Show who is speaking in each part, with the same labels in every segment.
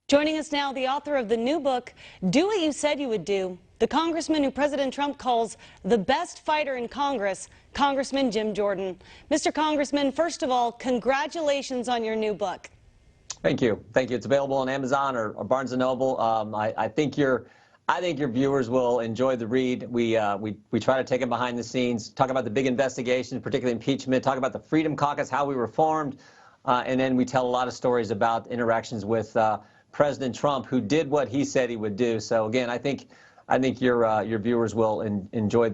Speaker 1: Joining us now, the author of the new book, Do What You Said You Would Do, the congressman who President Trump calls the best fighter in Congress, Congressman Jim Jordan. Mr. Congressman, first of all, congratulations on your new book.
Speaker 2: Thank you. Thank you. It's available on Amazon or Barnes & Noble. I think your viewers will enjoy the read. We try to take them behind the scenes, talk about the big investigations, particularly impeachment, talk about the Freedom Caucus, how we were formed, and then we tell a lot of stories about interactions with President Trump, who did what he said he would do. So again, I think your viewers will enjoy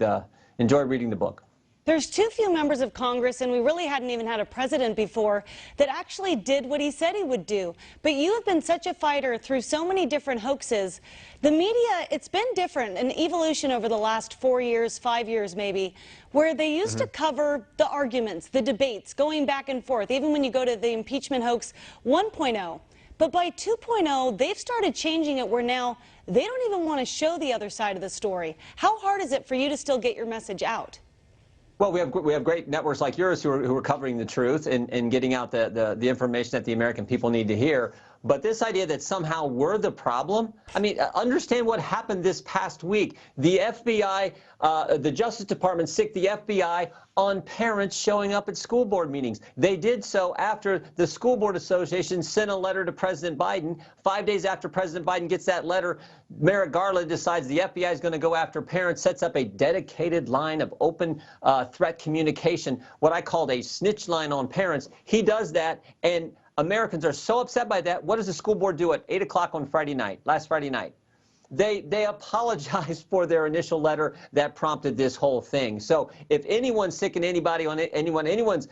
Speaker 2: reading the book.
Speaker 1: There's too few members of Congress, and we really hadn't even had a president before, that actually did what he said he would do. But you have been such a fighter through so many different hoaxes. The media, it's been different, an evolution over the last 4 years, 5 years maybe, where they used to cover the arguments, the debates, going back and forth, even when you go to the impeachment hoax 1.0. But by 2.0, they've started changing it where now they don't even want to show the other side of the story. How hard is it for you to still get your message out?
Speaker 2: Well, we have great networks like yours who are covering the truth and getting out the information that the American people need to hear. But this idea that somehow we're the problem, I mean, understand what happened this past week. The FBI, the Justice Department sicked the FBI on parents showing up at school board meetings. They did so after the School Board Association sent a letter to President Biden. 5 days after President Biden gets that letter, Merrick Garland decides the FBI is going to go after parents, sets up a dedicated line of open threat communication, what I called a snitch line on parents. He does that, and Americans are so upset by that. What does the school board do at 8 o'clock on Friday night, last Friday night? They apologized for their initial letter that prompted this whole thing. So if anyone's sicking anybody on anyone's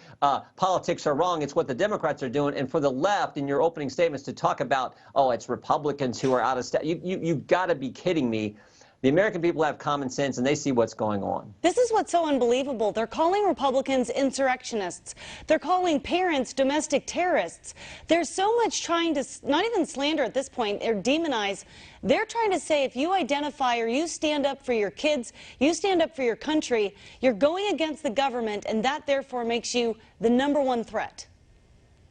Speaker 2: politics are wrong, it's what the Democrats are doing. And for the left, in your opening statements, to talk about, oh, it's Republicans who are out of step, you've got to be kidding me. The American people have common sense, and they see what's going on.
Speaker 1: This is what's so unbelievable. They're calling Republicans insurrectionists. They're calling parents domestic terrorists. There's so much trying to, not even slander at this point, or demonize. They're trying to say if you identify or you stand up for your kids, you stand up for your country, you're going against the government, and that therefore makes you the #1 threat.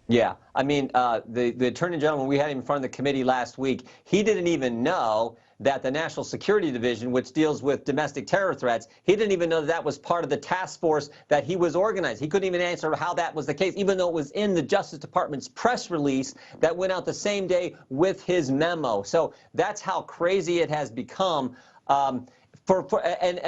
Speaker 2: Yeah, I mean, the Attorney General, when we had him in front of the committee last week, he didn't even know that the National Security Division, which deals with domestic terror threats, he didn't even know that was part of the task force that he was organized. He couldn't even answer how that was the case, even though it was in the Justice Department's press release that went out the same day with his memo. So that's how crazy it has become. And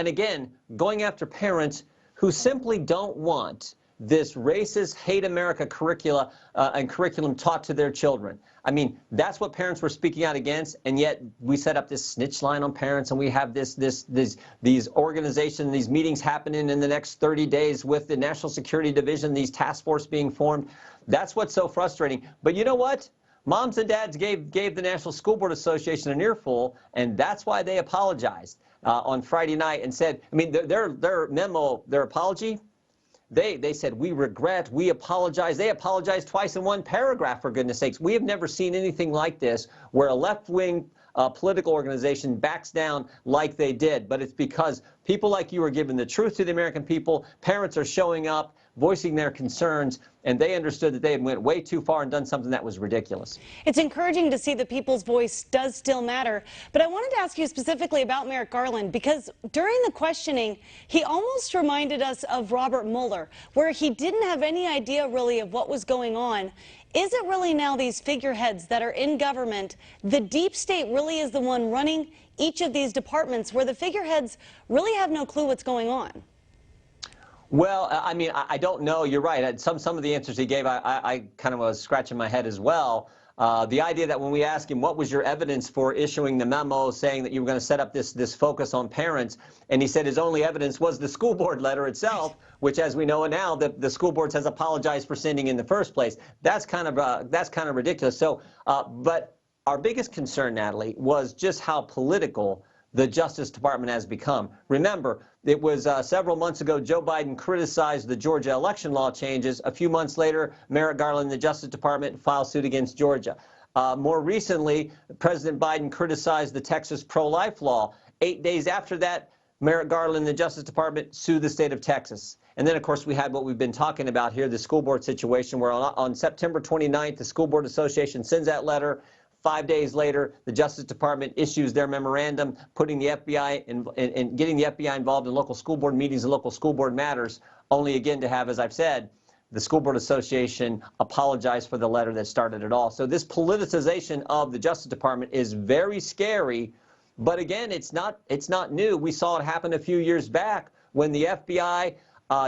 Speaker 2: again, going after parents who simply don't want this racist, hate America curricula and curriculum taught to their children. I mean, that's what parents were speaking out against, and yet we set up this snitch line on parents, and we have these organizations, these meetings happening in the next 30 days with the National Security Division, these task force being formed. That's what's so frustrating. But you know what? Moms and dads gave the National School Board Association an earful, and that's why they apologized on Friday night and said, I mean, their memo, their apology, they said, we regret, we apologize. They apologized twice in one paragraph, for goodness sakes. We have never seen anything like this where a left-wing political organization backs down like they did. But it's because people like you are giving the truth to the American people. Parents are showing up, voicing their concerns, and they understood that they had went way too far and done something that was ridiculous.
Speaker 1: It's encouraging to see that people's voice does still matter. But I wanted to ask you specifically about Merrick Garland, because during the questioning, he almost reminded us of Robert Mueller, where he didn't have any idea really of what was going on. Is it really now these figureheads that are in government, the deep state really is the one running each of these departments, where the figureheads really have no clue what's going on?
Speaker 2: Well, I mean, I don't know. You're right. Some of the answers he gave, I kind of was scratching my head as well. The idea that when we asked him, what was your evidence for issuing the memo saying that you were going to set up this focus on parents, and he said his only evidence was the school board letter itself, which, as we know now, the school board has apologized for sending in the first place. That's kind of ridiculous. So, but our biggest concern, Natalie, was just how political the Justice Department has become. Remember, it was several months ago Joe Biden criticized the Georgia election law changes. A few months later, Merrick Garland, the Justice Department, filed suit against Georgia. More recently, President Biden criticized the Texas pro-life law. 8 days after that, Merrick Garland, the Justice Department, sued the state of Texas. And then, of course, we had what we've been talking about here, the school board situation, where on September 29th, the School Board Association sends that letter. 5 days later, the Justice Department issues their memorandum, putting the FBI and getting the FBI involved in local school board meetings and local school board matters, only again to have, as I've said, the School Board Association apologize for the letter that started it all. So this politicization of the Justice Department is very scary. But again, it's not new. We saw it happen a few years back when the FBI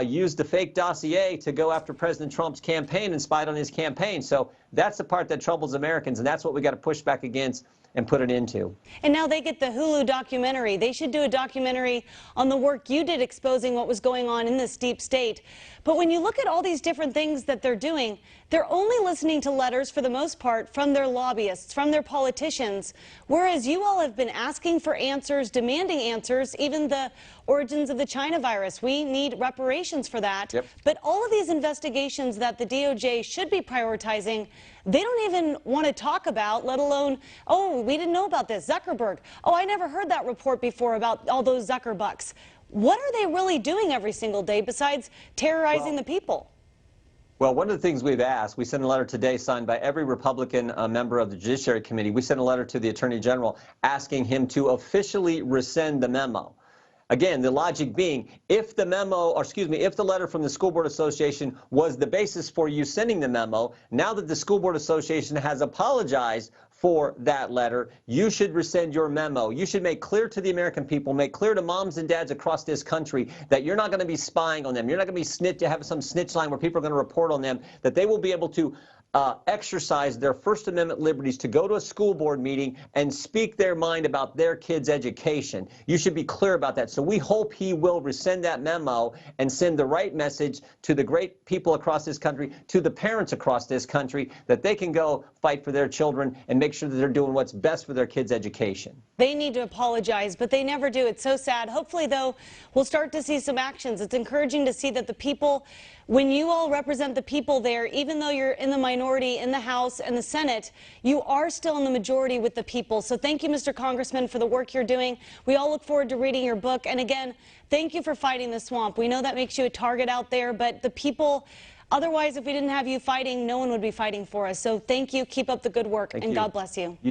Speaker 2: used the fake dossier to go after President Trump's campaign and spied on his campaign. So that's the part that troubles Americans, and that's what we got to push back against and put an end to.
Speaker 1: And now they get the Hulu documentary. They should do a documentary on the work you did exposing what was going on in this deep state. But when you look at all these different things that they're doing, they're only listening to letters, for the most part, from their lobbyists, from their politicians, whereas you all have been asking for answers, demanding answers, even the origins of the China virus. We need reparations for that.
Speaker 2: Yep.
Speaker 1: But all of these investigations that the DOJ should be prioritizing, they don't even want to talk about, let alone, oh, we didn't know about this, Zuckerberg. Oh, I never heard that report before about all those Zuckerbucks. What are they really doing every single day besides terrorizing the people?
Speaker 2: Well, one of the things we've asked, we sent a letter today signed by every Republican member of the Judiciary Committee. We sent a letter to the Attorney General asking him to officially rescind the memo. Again, the logic being, if the memo, or excuse me, if the letter from the School Board Association was the basis for you sending the memo, now that the School Board Association has apologized for that letter, you should rescind your memo. You should make clear to the American people, make clear to moms and dads across this country that you're not going to be spying on them. You're not going to be have some snitch line where people are going to report on them, that they will be able to exercise their First Amendment liberties to go to a school board meeting and speak their mind about their kids' education. You should be clear about that. So we hope he will rescind that memo and send the right message to the great people across this country, to the parents across this country, that they can go fight for their children and make sure that they're doing what's best for their kids' education.
Speaker 1: They need to apologize, but they never do. It's so sad. Hopefully, though, we'll start to see some actions. It's encouraging to see that the people, when you all represent the people there, even though you're in the minority in the House and the Senate, you are still in the majority with the people. So thank you, Mr. Congressman, for the work you're doing. We all look forward to reading your book. And again, thank you for fighting the swamp. We know that makes you a target out there, but the people, otherwise, if we didn't have you fighting, no one would be fighting for us. So thank you. Keep up the good work, and God bless you.